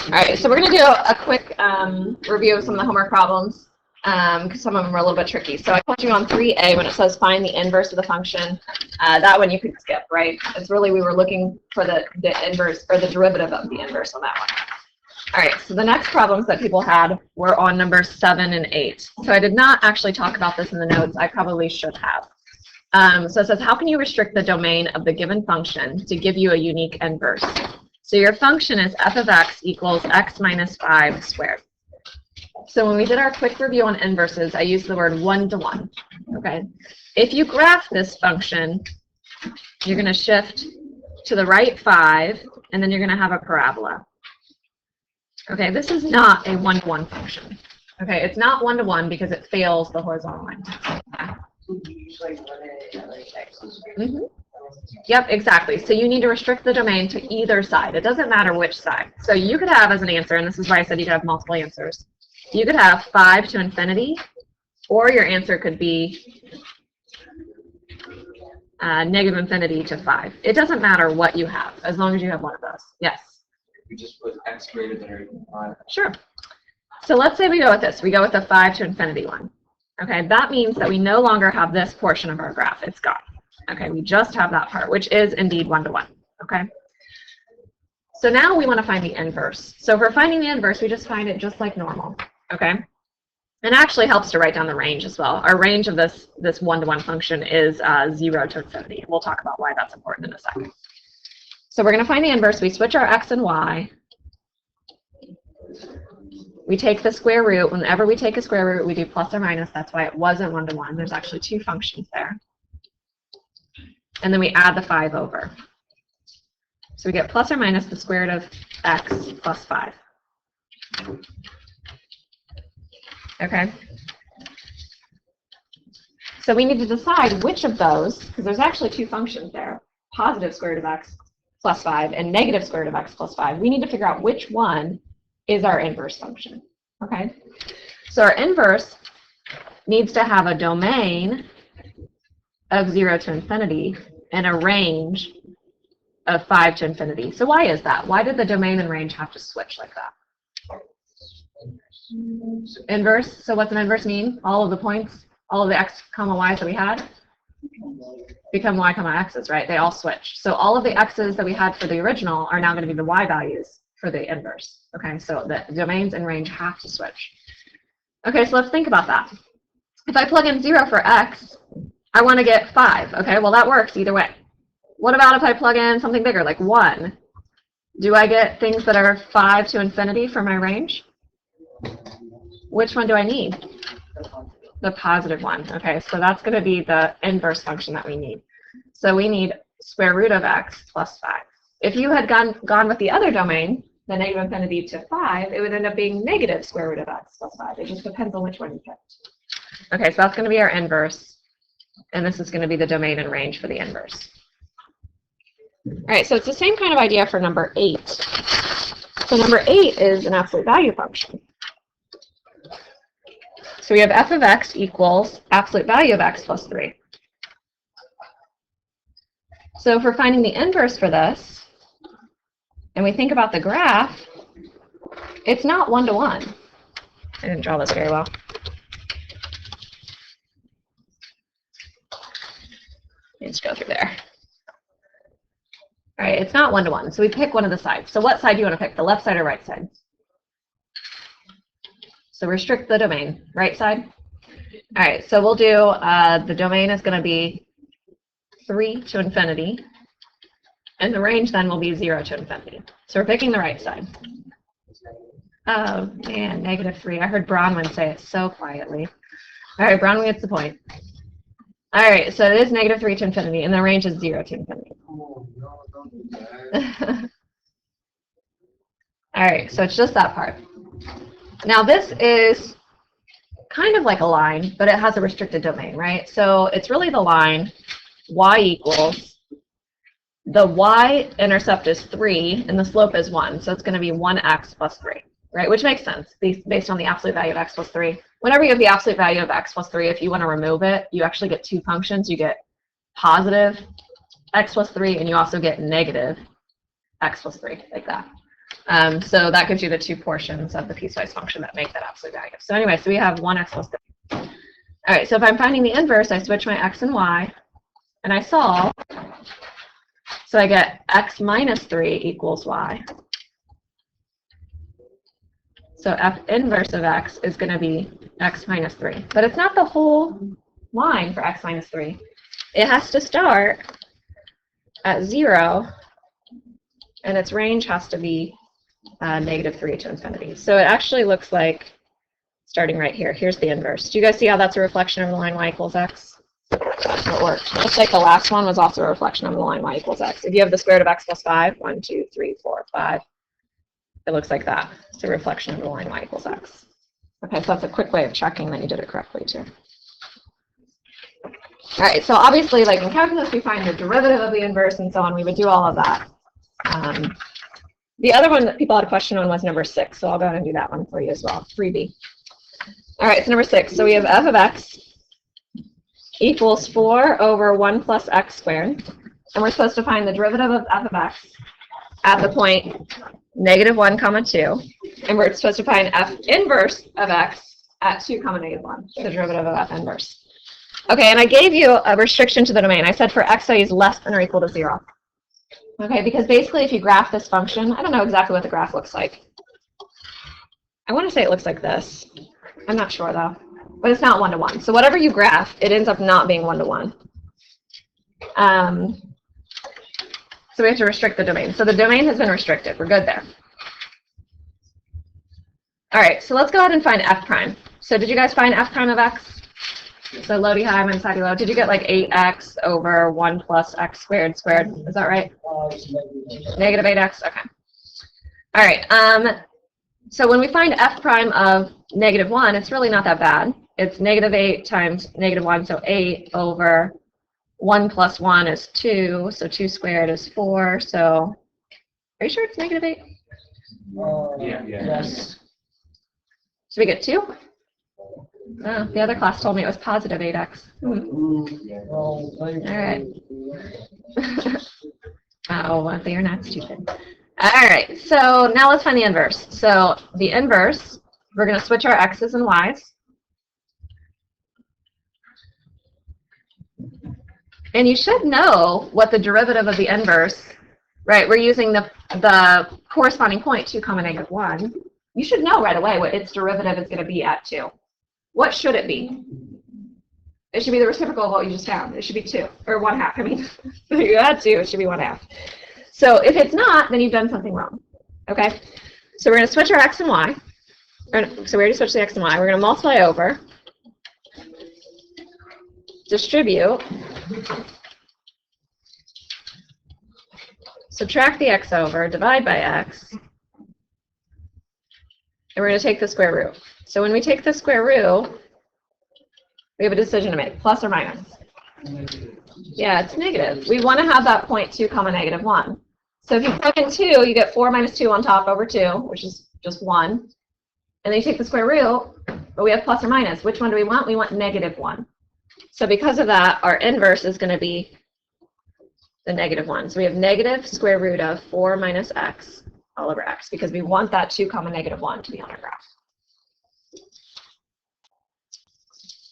All right, so we're going to do a quick review of some of the homework problems because some of them are a little bit tricky. So I told you on 3A when it says find the inverse of the function, that one you could skip, right? It's really we were looking for the inverse or the derivative of the inverse on that one. All right, so the next problems that people had were on numbers 7 and 8. So I did not actually talk about this in the notes. I probably should have. So it says, how can you restrict the domain of the given function to give you a unique inverse? So your function is f of x equals x minus 5 squared. So when we did our quick review on inverses, I used the word one-to-one. Okay. If you graph this function, you're going to shift to the right 5, and then you're going to have a parabola. Okay, this is not a one-to-one function. Okay, it's not one-to-one because it fails the horizontal line. Mm-hmm. Yep, exactly. So you need to restrict the domain to either side. It doesn't matter which side. So you could have as an answer, and this is why I said you could have multiple answers. You could have 5 to infinity, or your answer could be negative infinity to 5. It doesn't matter what you have, as long as you have one of those. Yes? We just put x greater than or equal to 5. Sure. So let's say we go with this. We go with the 5 to infinity one. Okay, that means that we no longer have this portion of our graph. It's gone. Okay, we just have that part, which is indeed one-to-one. Okay. So now we want to find the inverse. So for finding the inverse, we just find it just like normal. Okay. And it actually helps to write down the range as well. Our range of this one-to-one function is 0 to infinity. We'll talk about why that's important in a second. So we're going to find the inverse. We switch our x and y. We take the square root. Whenever we take a square root, we do plus or minus. That's why it wasn't one-to-one. There's actually two functions there. And then we add the 5 over. So we get plus or minus the square root of x plus 5. Okay. So we need to decide which of those, because there's actually two functions there, positive square root of x plus 5 and negative square root of x plus 5. We need to figure out which one is our inverse function. Okay. So our inverse needs to have a domain of 0 to infinity and a range of 5 to infinity. So why is that? Why did the domain and range have to switch like that? Inverse. So what's an inverse mean? All of the points, all of the x comma y's that we had become y comma x's, right? They all switch. So all of the x's that we had for the original are now going to be the y values for the inverse. Okay, so the domains and range have to switch. Okay, so let's think about that. If I plug in 0 for x, I want to get 5. Okay, well that works either way. What about if I plug in something bigger, like 1? Do I get things that are 5 to infinity for my range? Which one do I need? The positive one. Okay, so that's going to be the inverse function that we need. So we need square root of x plus 5. If you had gone with the other domain, the negative infinity to 5, it would end up being negative square root of x plus 5. It just depends on which one you picked. Okay, so that's going to be our inverse. And this is going to be the domain and range for the inverse. All right, so it's the same kind of idea for number 8. So number 8 is an absolute value function. So we have f of x equals absolute value of x plus 3. So if we're finding the inverse for this, and we think about the graph, it's not one-to-one. I didn't draw this very well. Let's go through there. All right, it's not one-to-one, so we pick one of the sides. So what side do you want to pick, the left side or right side? So restrict the domain, right side? All right, so we'll do, the domain is going to be 3 to infinity, and the range then will be 0 to infinity. So we're picking the right side. Oh, man, negative 3. I heard Bronwyn say it so quietly. All right, Bronwyn gets the point. All right, so it is negative 3 to infinity, and the range is 0 to infinity. All right, so it's just that part. Now this is kind of like a line, but it has a restricted domain, right? So it's really the line y equals, the y-intercept is 3, and the slope is 1, so it's going to be 1x plus 3, right? Which makes sense based on the absolute value of x plus 3. Whenever you have the absolute value of x plus 3, if you want to remove it, you actually get two functions. You get positive x plus 3, and you also get negative x plus 3, like that. So that gives you the two portions of the piecewise function that make that absolute value. So anyway, so we have 1x plus 3. All right, so if I'm finding the inverse, I switch my x and y, and I solve. So I get x minus 3 equals y. So f inverse of x is going to be x minus 3. But it's not the whole line for x minus 3. It has to start at 0, and its range has to be negative 3 to infinity. So it actually looks like, starting right here, here's the inverse. Do you guys see how that's a reflection of the line y equals x? It worked. Looks like the last one was also a reflection of the line y equals x. If you have the square root of x plus 5, 1, 2, 3, 4, 5, it looks like that. It's a reflection of the line y equals x. Okay, so that's a quick way of checking that you did it correctly, too. All right, so obviously, like in calculus, we find the derivative of the inverse and so on. We would do all of that. The other one that people had a question on was number 6, so I'll go ahead and do that one for you as well, 3b. All right, so number 6. So we have f of x equals 4 over 1 plus x squared. And we're supposed to find the derivative of f of x at the point negative 1 comma 2. And we're supposed to find f inverse of x at 2 comma negative 1, the derivative of f inverse. Okay, and I gave you a restriction to the domain. I said for x, I use less than or equal to 0. Okay, because basically if you graph this function, I don't know exactly what the graph looks like. I want to say it looks like this. I'm not sure though. But it's not 1-to-1. So whatever you graph, it ends up not being 1-to-1. So we have to restrict the domain. So the domain has been restricted. We're good there. All right, so let's go ahead and find f prime. So did you guys find f prime of x? So low d high minus high d low. Did you get like 8x over 1 plus x squared squared? Is that right? Negative 8x? Okay. All right. So when we find f prime of negative 1, it's really not that bad. It's negative 8 times negative 1, so 8 over 1 plus 1 is 2, so 2 squared is 4. So are you sure it's negative 8? Yeah. Yes. So we get 2? Oh, the other class told me it was positive 8x. All right. Oh, well, you're not stupid. All right, so now let's find the inverse. So the inverse, we're going to switch our x's and y's. And you should know what the derivative of the inverse, right? We're using the corresponding point, 2 comma negative 1. You should know right away what its derivative is going to be at 2. What should it be? It should be the reciprocal of what you just found. It should be 2, or 1/2. I mean, if you add 2, it should be 1/2. So if it's not, then you've done something wrong. Okay? So we're going to switch our x and y. So we already switched the x and y. We're going to multiply over, distribute, subtract the x over, divide by x, and we're going to take the square root. So when we take the square root, we have a decision to make, plus or minus. Yeah, it's negative. We want to have that point 2 comma negative 1. So if you plug in 2, you get 4 minus 2 on top over 2, which is just 1. And then you take the square root, but we have plus or minus. Which one do we want? We want negative 1. So because of that, our inverse is going to be the negative 1. So we have negative square root of 4 minus x all over x, because we want that 2 comma negative 1 to be on our graph.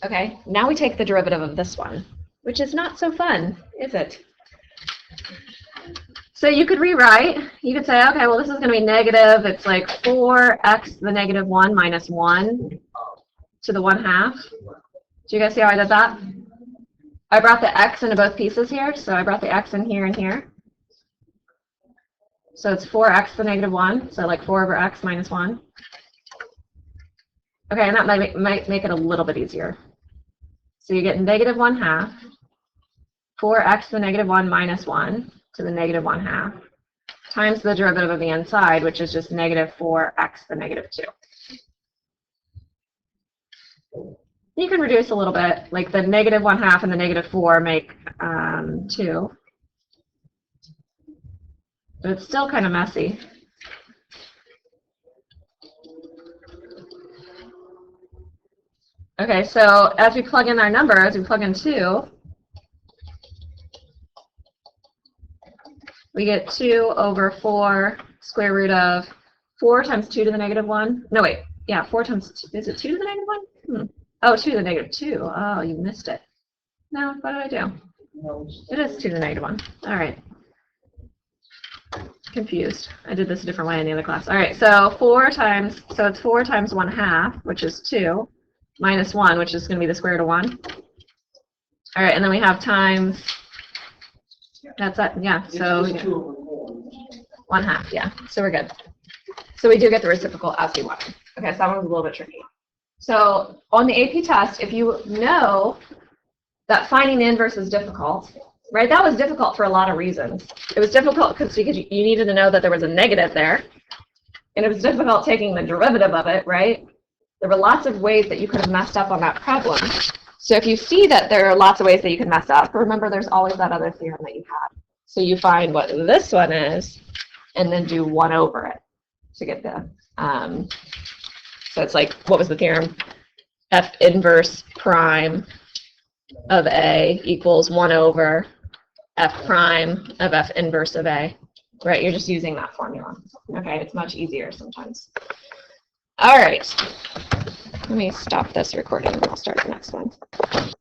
Okay, now we take the derivative of this one, which is not so fun, is it? So you could rewrite. You could say, okay, well, this is going to be negative. It's like 4x to the negative 1 minus 1 to the 1/2. Do you guys see how I did that? I brought the x into both pieces here, so I brought the x in here and here. So it's 4x to the negative 1, so like 4 over x minus 1. Okay, and that might make it a little bit easier. So you get negative 1/2, 4x to the negative 1 minus 1 to the negative 1/2, times the derivative of the inside, which is just negative 4x to the negative 2. You can reduce a little bit, like the negative 1/2 and the negative 4 make 2. But it's still kind of messy. Okay, so as we plug in our numbers, we plug in 2. we get 2 over 4 square root of 4 times 2 to the negative 1. No, wait. Yeah, 4 times 2. Is it 2 to the negative 1? Oh, 2 to the negative 2. Oh, you missed it. No, what did I do? It is 2 to the negative 1. All right. Confused. I did this a different way in the other class. All right, so it's 4 times 1/2, which is 2, minus 1, which is going to be the square root of 1. All right, and then we have times, that's it, yeah, so 1/2, yeah, so we're good. So we do get the reciprocal as we wanted. Okay, so that one was a little bit tricky. So on the AP test, if you know that finding the inverse is difficult, right? That was difficult for a lot of reasons. It was difficult because you needed to know that there was a negative there, and it was difficult taking the derivative of it, right? There were lots of ways that you could have messed up on that problem. So if you see that there are lots of ways that you can mess up, remember there's always that other theorem that you had. So you find what this one is, and then do 1 over it to get the, so it's like, what was the theorem? F inverse prime of A equals 1 over F prime of F inverse of A, right? You're just using that formula. Okay, it's much easier sometimes. All right, let me stop this recording and I'll start the next one.